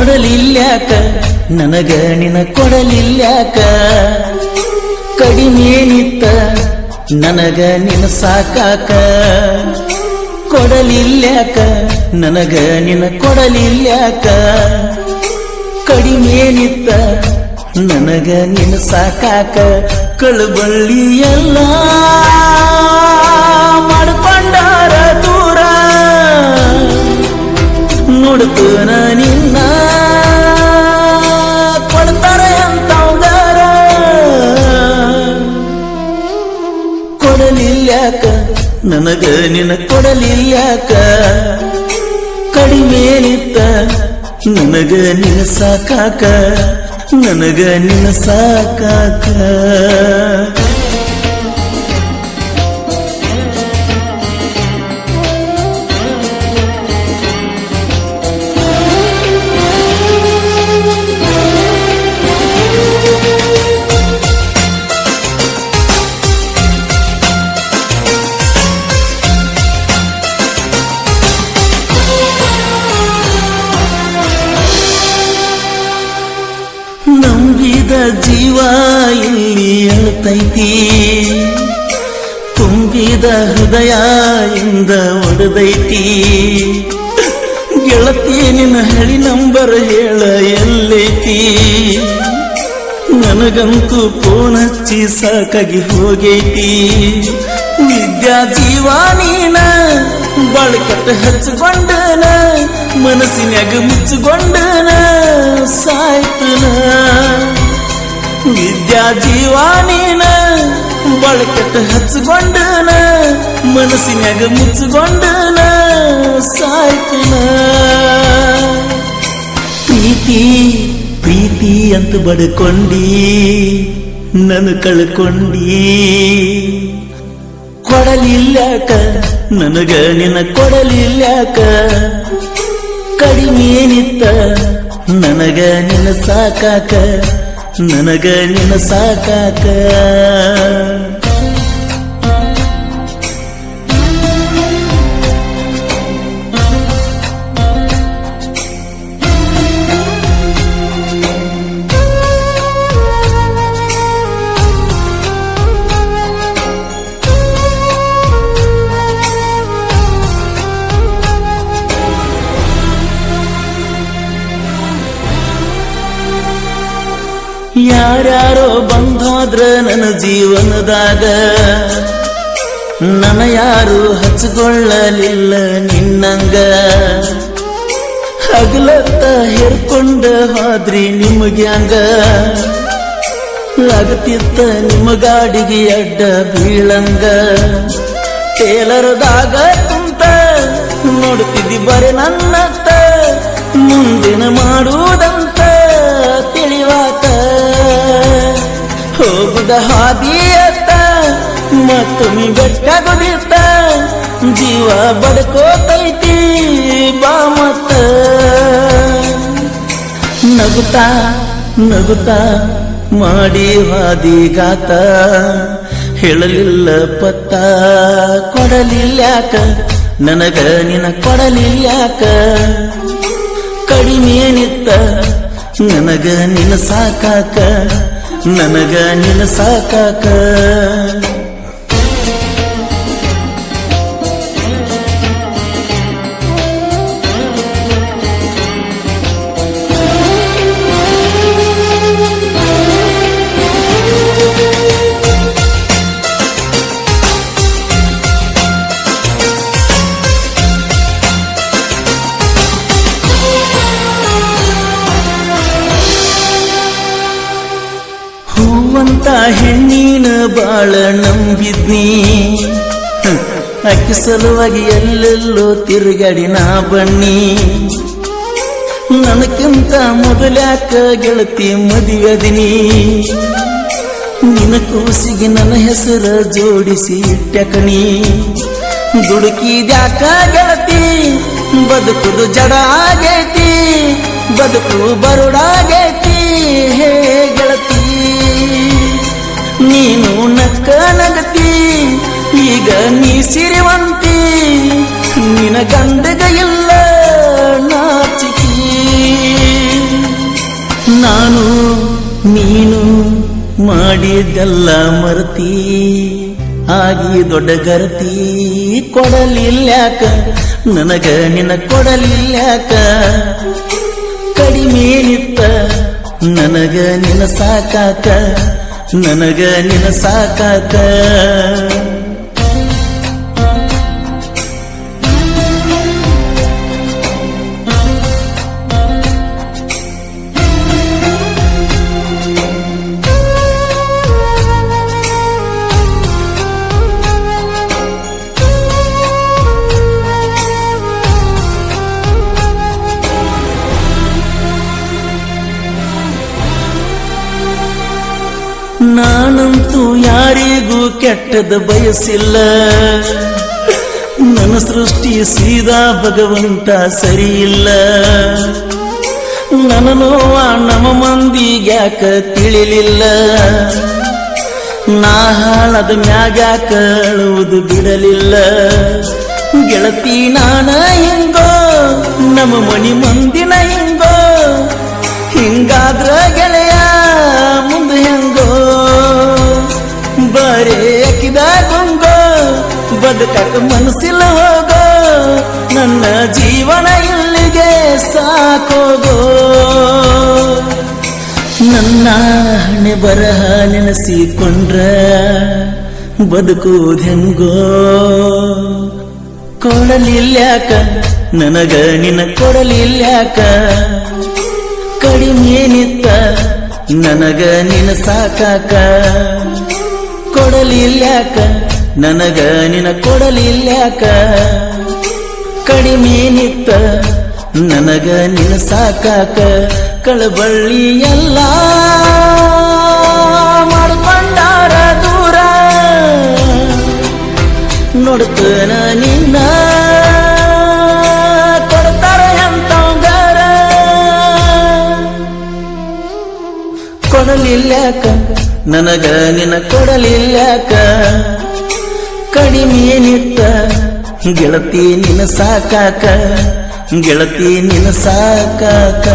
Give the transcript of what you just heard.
ಕೊಡಲಿಲ್ಯಾಕ ನನಗ ನಿನ ಕೊಡಲಿಲ್ಯಾಕ ಕಡಿಮೇನಿತ್ತ ನನಗ ನಿನ ಸಾಕಾಕ ಕೊಡಲಿಲ್ಯಾಕ ನನಗ ನಿನ ಕೊಡಲಿಲ್ಯಾಕ ಕಡಿಮೇನಿತ್ತ ನನಗ ನಿನ ಸಾಕಾಕ ಕಳಬಳ್ಳಿ ಎಲ್ಲ ಮಾಡ್ಕೊಂಡಾರ ದೂರ ನೋಡ್ತನ ನಿನ್ನ ಕೊಡ್ತಾರೆ ಅಂತವಗಾರ ಕೊಡಲಿಲ್ಯಾಕ ನನಗ ನಿನ ಕೊಡಲಿಲ್ಯಾಕ ಕಡಿಮೇನಿತ್ತ ನನಗ ನಿನ ಸಾಕಾಕ ನನಗ ನಿನ ಸಾಕಾಕ ನಂಬಿದ ಜೀವ ಇಲ್ಲಿ ಅಳುತ್ತೈತಿ ತುಂಬಿದ ಹೃದಯ ಇಂದ ಒಡೆದೈತಿ ಗೆಳತಿ ನಿನ್ನ ಹಳಿ ನಂಬರ್ ಹೇಳ ಎಲ್ಲೈತಿ ನನಗಂತೂ ಫೋನ್ ಹಚ್ಚಿ ಸಾಕಾಗಿ ಹೋಗೈತಿ ವಿದ್ಯಾ ಜೀವ ನೀನ ಬಳಕಟ್ಟ ಹಚ್ಚಿಕೊಂಡನ ಮನಸ್ಸಿನ್ಯಾಗ ಮುಚ್ಚಿಕೊಂಡನ ಸಾಯ್ತನ ವಿದ್ಯಾ ಜೀವ ನೀನ ಬಳಕಟ್ಟ ಹಚ್ಚಿಕೊಂಡನ ಮನಸ್ಸಿನ್ಯಾಗ ಮುಚ್ಚಿಕೊಂಡನ ಸಾಯ್ತನ ಪ್ರೀತಿ ಪ್ರೀತಿ ಅಂತ ಬಡ್ಕೊಂಡಿ ನನ್ನು ಕಳ್ಕೊಂಡಿ ಕೊಡಲಿಲ್ಯಾಕ ನನಗ ನಿನ ಕೊಡಲಿಲ್ಯಾಕ ಕಡಿಮೇನಿತ್ತ ನನಗ ನಿನ ಸಾಕಾಕ ನನಗ ನಿನ ಸಾಕಾಕ ಯಾರ್ಯಾರೋ ಬಂದೋದ್ರ ನನ್ನ ಜೀವನದಾಗ ನನ್ನ ಯಾರು ಹಚ್ಕೊಳ್ಳಲಿಲ್ಲ ನಿನ್ನಂಗ ಹಗಲತ್ತ ಹೇರ್ಕೊಂಡ ಹೋದ್ರಿ ನಿಮಗ್ಯಾಂಗ ಆಗತಿತ್ತ ನಿಮ್ಮ ಗಾಡಿಗೆ ಅಡ್ಡ ಬೀಳಂಗ ಟೇಲರ್ದಾಗ ಕುಂತ ನೋಡ್ತಿದ್ದಿ ಬರೆ ನನ್ನತ್ತ ಮುಂದಿನ ಮಾಡುವುದಂತ ತಿಳಿವಾತ ಹೋಗುದ ಹಾದಿಯತ್ತ ಮತ್ತೊಮ್ಮೆ ಬೆಟ್ಟಾಗುದಿತ್ತ ಜೀವ ಬಡ್ಕೋತೈತಿ ಬಾ ಮತ್ತ ನಗುತ್ತಾ ನಗುತ್ತಾ ಮಾಡಿ ಹಾದಿಗಾತ ಹೇಳಲಿಲ್ಲ ಪತ್ತ ಕೊಡಲಿಲ್ಯಾಕ ನನಗ ನಿನ ಕೊಡಲಿಲ್ಯಾಕ ಕಡಿಮೇನಿತ್ತ ನನಗ ನಿನ ಸಾಕಾಕ ನನಗ ನಿನ ಸಾಕಾಕ ಹೂವಂತ ಹೆಣ್ಣಿನ ಬಾಳ ನಂಬಿದ್ನಿ ಅಕ್ಕಿ ಸಲುವಾಗಿ ಎಲ್ಲೆಲ್ಲೋ ತಿರುಗಾಡಿ ನಾ ಬನ್ನಿ ನನಕ್ಕಿಂತ ಮೊದಲ್ಯಾಕ ಗೆಳತಿ ಮದುವೆದಿನಿ ನಿನ ಕೂಸಿಗೆ ನನ್ನ ಹೆಸರ ಜೋಡಿಸಿ ಇಟ್ಟಕಣಿ ದುಡುಕಿದ್ಯಾಕ ಗೆಳತಿ ಬದುಕುದು ಜಡ ಆಗೈತಿ ಬದುಕು ಬರುಡಾಗೈತಿ ಹೇ ಗೆಳತಿ ನೀನು ನಕ್ಕ ನಗತಿ ಈಗ ನೀ ಸಿರಿವಂತಿ ನಿನ ಗಂಡಗ ಇಲ್ಲ ನಾಚಿಕಿ ಮಾಡಿದ್ದೆಲ್ಲ ಮರ್ತಿ ಆಗಿ ದೊಡ್ಡ ಗರ್ತಿ ಕೊಡಲಿಲ್ಯಾಕ ನನಗ ನಿನ್ನ ಕೊಡಲಿಲ್ಯಾಕ ಕಡಿಮೆ ನಿತ್ತ ನನಗ ನಿನ್ನ ಸಾಕಾಕ ನನಗ ನಿನ್ನ ಸಾಕಾಕ ನಾನಂತೂ ಯಾರಿಗೂ ಕೆಟ್ಟದ ಬಯಸಿಲ್ಲ ನನ್ನ ಸೃಷ್ಟಿ ಸೀದಾ ಭಗವಂತ ಸರಿಯಿಲ್ಲ ನನ್ನ ನೋವ ನಮ್ಮ ಮಂದಿಗ್ಯಾಕ ತಿಳಿಲಿಲ್ಲ ನಾ ಹಾಳದ ಮ್ಯಾಗ್ಯಾಕ ಅಳುವುದು ಬಿಡಲಿಲ್ಲ ಗೆಳತಿ ನಾನ ಹೆಂಗೋ ನಮ್ಮ ಮನಿ ಮಂದಿನ ಹೆಂಗೋ ಹಿಂಗಾದ್ರ ಗೆಳೆಯ ಮುಂದೆ ಹೆಂಗೋ ಬರೇ ಹಾಕಿದಾಗೋ ಬದುಕಕ್ಕ ಮನಸ್ಸಿಲ್ಲ ಹೋಗೋ ನನ್ನ ಜೀವನ ಇಲ್ಲಿಗೆ ಸಾಕೋಗೋ ನನ್ನ ಹಣೆ ಬರಹ ನೆನೆಸಿಕೊಂಡ್ರ ಬದುಕುವುದೆಂಗೋ ಕೊಡಲಿಲ್ಯಾಕ ನನಗ ನಿನ್ನ ಕೊಡಲಿಲ್ಯಾಕ ಕಡಿಮೆ ನಿತ್ತ ನನಗ ನಿನ್ನ ಸಾಕಾಕ ಕೊಡಲಿಲ್ಯಾಕ ನನಗ ನಿನ್ನ ಕೊಡಲಿಲ್ಯಾಕ ಕಡಿಮೆ ನಿತ್ತ ನನಗ ನಿನ್ನ ಸಾಕಾಕ ಕಳಬಳ್ಳಿ ಎಲ್ಲ ಮಾಡ್ಕೊಂಡಾರ ದೂರ ನೋಡ್ತನ ನಿನ್ನ ಕೊಡ್ತಾರ ಎಂತಂಗಾರ ಕೊಡಲಿಲ್ಯಾಕ ನನಗ ನಿನ್ನ ಕೊಡಲಿಲ್ಯಾಕ ಕಡಿಮೆ ನಿತ್ತ ಗೆಳತಿ ನಿನ್ನ ಸಾಕಾಕ ಗೆಳತಿ ನಿನ್ನ ಸಾಕಾಕ